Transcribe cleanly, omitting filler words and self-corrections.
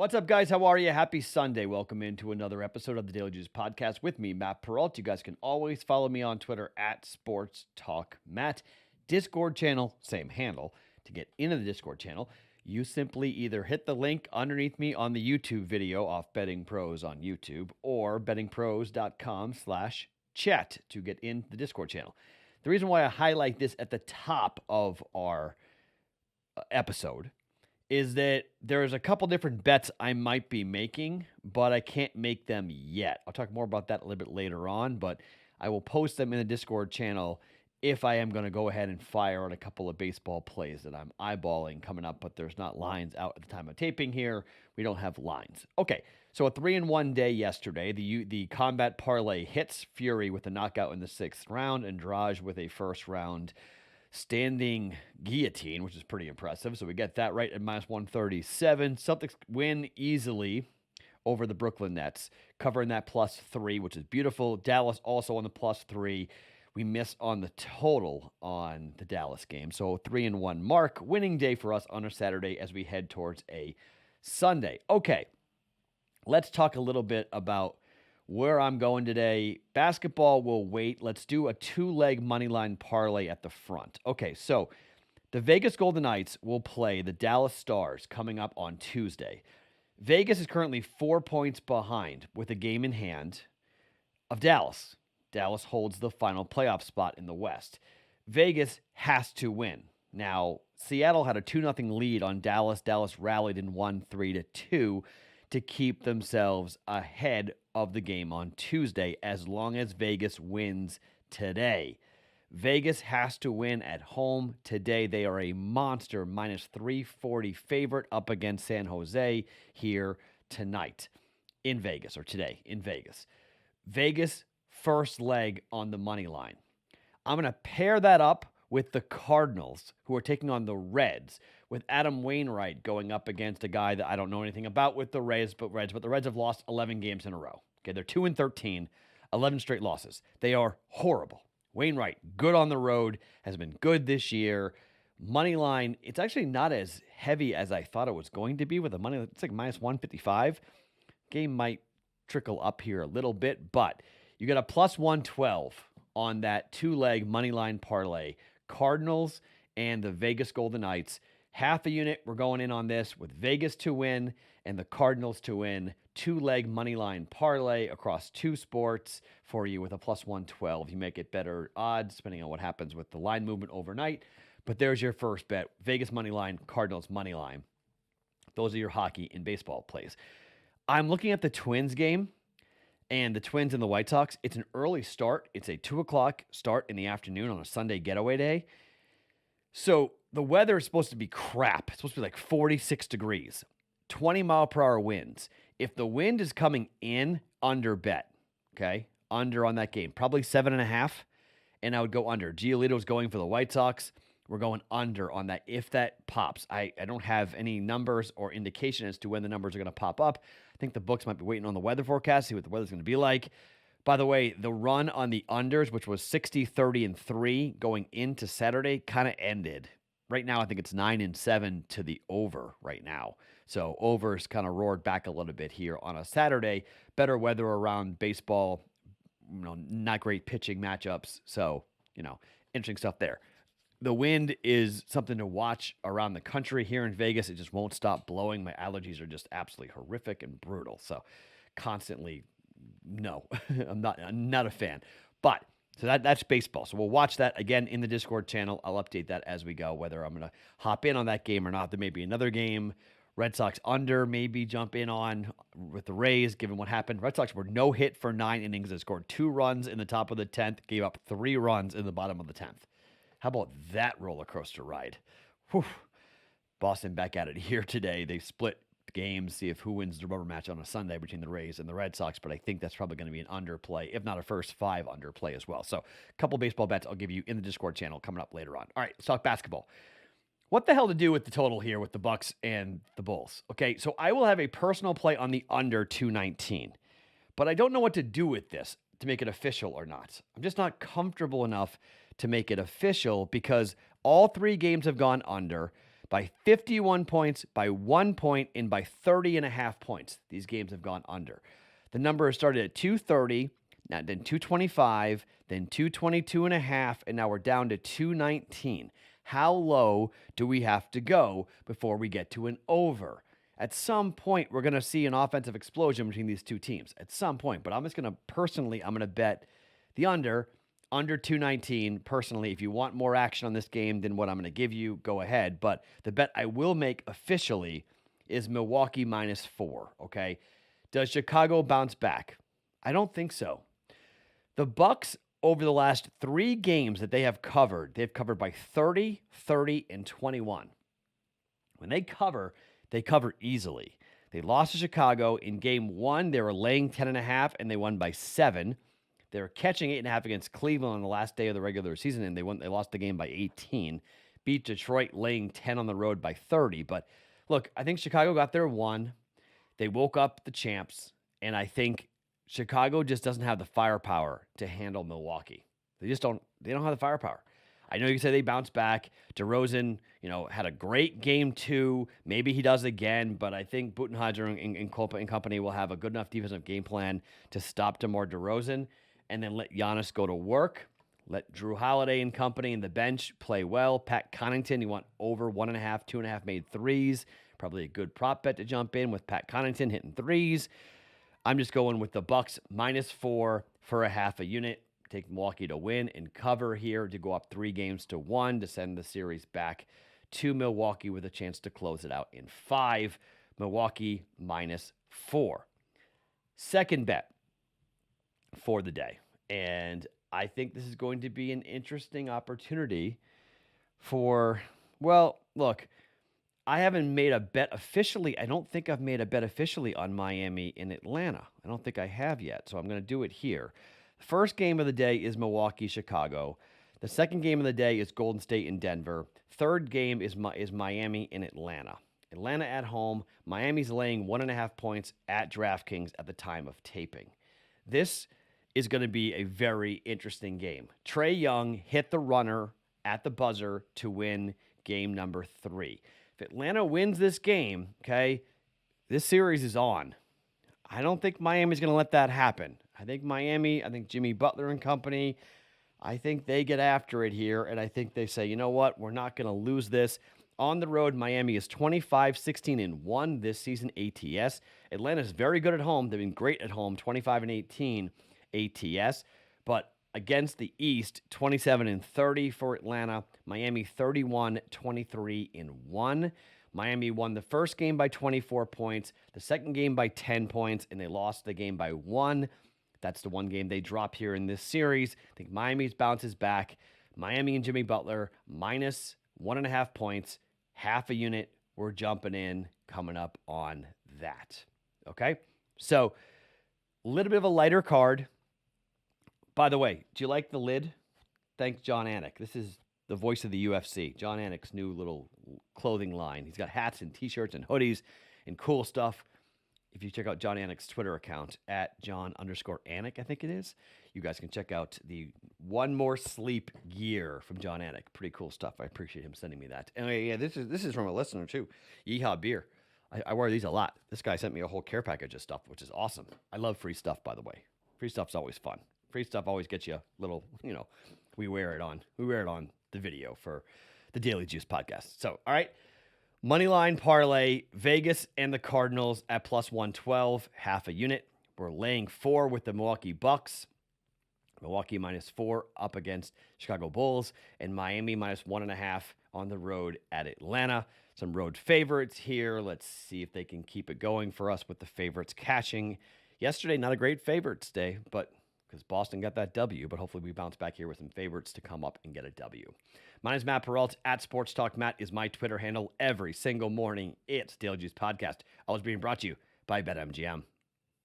What's up, guys? How are you? Happy Sunday. Welcome into another episode of the Daily Juice Podcast with me, Matt Perrault. You guys can always follow me on Twitter at Sports Talk Matt. Discord channel, same handle. To get into the Discord channel, you simply either hit the link underneath me on the YouTube video off BettingPros on YouTube or bettingpros.com/chat to get into the Discord channel. The reason why I highlight this at the top of our episode is that there's a couple different bets I might be making, but I can't make them yet. I'll talk more about that a little bit later on, but I will post them in the Discord channel if I am going to go ahead and fire on a couple of baseball plays that I'm eyeballing coming up, but there's not lines out at the time of taping here. We don't have lines. Okay, so a 3-1 day yesterday. The combat parlay hits Fury with a knockout in the 6th round, and Andrade with a first round standing guillotine, which is pretty impressive. So we get that right at -137. Celtics win easily over the Brooklyn Nets, covering that +3, which is beautiful. Dallas also on the +3. We miss on the total on the Dallas game. So 3-1 mark, winning day for us on a Saturday as we head towards a Sunday. Okay, let's talk a little bit about where I'm going today. Basketball will wait. Let's do a 2-leg moneyline parlay at the front. Okay, so the Vegas Golden Knights will play the Dallas Stars coming up on Tuesday. Vegas is currently 4 points behind with a game in hand of Dallas. Dallas holds the final playoff spot in the West. Vegas has to win. Now, Seattle had a 2-0 lead on Dallas. Dallas rallied and won 3-2 to keep themselves ahead of the game on Tuesday as long as Vegas wins today. Vegas has to win at home today. They are a monster -340 favorite up against San Jose here tonight in Vegas, or today in Vegas. Vegas first leg on the money line. I'm going to pair that up with the Cardinals, who are taking on the Reds, with Adam Wainwright going up against a guy that I don't know anything about with the Reds, but the Reds have lost 11 games in a row. Okay, they're 2-13, 11 straight losses. They are horrible. Wainwright, good on the road, has been good this year. Money line, it's actually not as heavy as I thought it was going to be with the money. It's like -155. Game might trickle up here a little bit, but you got a +112 on that 2-leg money line parlay. Cardinals and the Vegas Golden Knights. Half a unit, we're going in on this with Vegas to win and the Cardinals to win. 2-leg money line parlay across 2 sports for you with a +112. You may get better odds depending on what happens with the line movement overnight. But there's your first bet. Vegas money line, Cardinals money line. Those are your hockey and baseball plays. I'm looking at the Twins game and the Twins and the White Sox. It's an early start. It's a 2 o'clock start in the afternoon on a Sunday getaway day. So the weather is supposed to be crap. It's supposed to be like 46 degrees, 20-mile-per-hour winds. If the wind is coming in, under bet, okay? Under on that game. Probably 7.5, and I would go under. Giolito's going for the White Sox. We're going under on that if that pops. I don't have any numbers or indication as to when the numbers are going to pop up. I think the books might be waiting on the weather forecast, see what the weather's going to be like. By the way, the run on the unders, which was 60, 30, and 3 going into Saturday, kind of ended. Right now, I think it's 9 and 7 to the over right now. So overs kind of roared back a little bit here on a Saturday. Better weather around baseball, not great pitching matchups. So, interesting stuff there. The wind is something to watch around the country. Here in Vegas, it just won't stop blowing. My allergies are just absolutely horrific and brutal. So constantly, no, I'm not a fan. But so that's baseball. So we'll watch that again in the Discord channel. I'll update that as we go, whether I'm going to hop in on that game or not. There may be another game. Red Sox under, maybe jump in on with the Rays, given what happened. Red Sox were no hit for 9 innings. They scored 2 runs in the top of the 10th, gave up 3 runs in the bottom of the 10th. How about that roller coaster ride? Whew. Boston back at it here today. They split games, see if who wins the rubber match on a Sunday between the Rays and the Red Sox, but I think that's probably going to be an underplay, if not a first 5 underplay as well. So a couple baseball bets I'll give you in the Discord channel coming up later on. All right, let's talk basketball. What the hell to do with the total here with the Bucks and the Bulls? Okay, so I will have a personal play on the under 219, but I don't know what to do with this to make it official or not. I'm just not comfortable enough to make it official because all 3 games have gone under. by 51 points, by 1 point, and by 30.5 points. These games have gone under. The number has started at 230, then 225, then 222.5, and now we're down to 219. How low do we have to go before we get to an over? At some point, we're going to see an offensive explosion between these two teams. At some point. But I'm just going to, personally, I'm going to bet the under 219. Personally, if you want more action on this game than what I'm going to give you, go ahead. But the bet I will make officially is Milwaukee -4, okay? Does Chicago bounce back? I don't think so. The Bucks, over the last 3 games that they've covered by 30, 30, and 21. When they cover easily. They lost to Chicago. In game 1, they were laying 10.5, and they won by 7. They were catching 8.5 against Cleveland on the last day of the regular season, and they lost the game by 18. Beat Detroit laying 10 on the road by 30. But look, I think Chicago got their 1. They woke up the champs, and I think Chicago just doesn't have the firepower to handle Milwaukee. They don't have the firepower. I know you can say they bounced back. DeRozan, had a great game 2. Maybe he does again, but I think Budenholzer and company will have a good enough defensive game plan to stop DeMar DeRozan and then let Giannis go to work. Let Drew Holiday and company and the bench play well. Pat Connaughton, you want over 1.5, 2.5 made threes. Probably a good prop bet to jump in with Pat Connaughton hitting threes. I'm just going with the Bucks -4 for a half a unit. Take Milwaukee to win and cover here to go up 3-1 to send the series back to Milwaukee with a chance to close it out in 5. Milwaukee -4. Second bet for the day. And I think this is going to be an interesting opportunity look, I haven't made a bet officially. I don't think I've made a bet officially on Miami and Atlanta. I don't think I have yet, so I'm going to do it here. The first game of the day is Milwaukee-Chicago. The second game of the day is Golden State and Denver. Third game is Miami and Atlanta. Atlanta at home. Miami's laying 1.5 points at DraftKings at the time of taping. This is going to be a very interesting game. Trae Young hit the runner at the buzzer to win game number 3. If Atlanta wins this game, okay, this series is on. I don't think Miami's going to let that happen. I think Jimmy Butler and company, I think they get after it here, and I think they say, you know what, we're not going to lose this. On the road, Miami is 25-16-1 this season ATS. Atlanta is very good at home. They've been great at home, 25-18 ATS. But against the East, 27-30 for Atlanta. Miami 31-23-1. Miami won the first game by 24 points, the second game by 10 points, and they lost the game by 1. That's the one game they drop here in this series. I think Miami's bounces back. Miami and Jimmy Butler -1.5 points, half a unit. We're jumping in, coming up on that. Okay? So, a little bit of a lighter card. By the way, do you like the lid? Thanks, John Anik. This is the voice of the UFC. John Anik's new little clothing line. He's got hats and t-shirts and hoodies and cool stuff. If you check out John Anik's Twitter account at John_Anik, I think it is, you guys can check out the One More Sleep gear from John Anik. Pretty cool stuff. I appreciate him sending me that. And yeah, this is from a listener too. Yeehaw Beer. I wear these a lot. This guy sent me a whole care package of stuff, which is awesome. I love free stuff, by the way. Free stuff's always fun. Free stuff always gets you a little, we wear it on the video for the Daily Juice podcast. So, all right. Moneyline parlay, Vegas and the Cardinals at +112, half a unit. We're laying 4 with the Milwaukee Bucks. Milwaukee -4 up against Chicago Bulls, and Miami -1.5 on the road at Atlanta. Some road favorites here. Let's see if they can keep it going for us with the favorites cashing. Yesterday, not a great favorites day, but because Boston got that W, but hopefully we bounce back here with some favorites to come up and get a W. My name is Matt Perrault. At Sports Talk Matt is my Twitter handle every single morning. It's Daily Juice Podcast. Always being brought to you by BetMGM.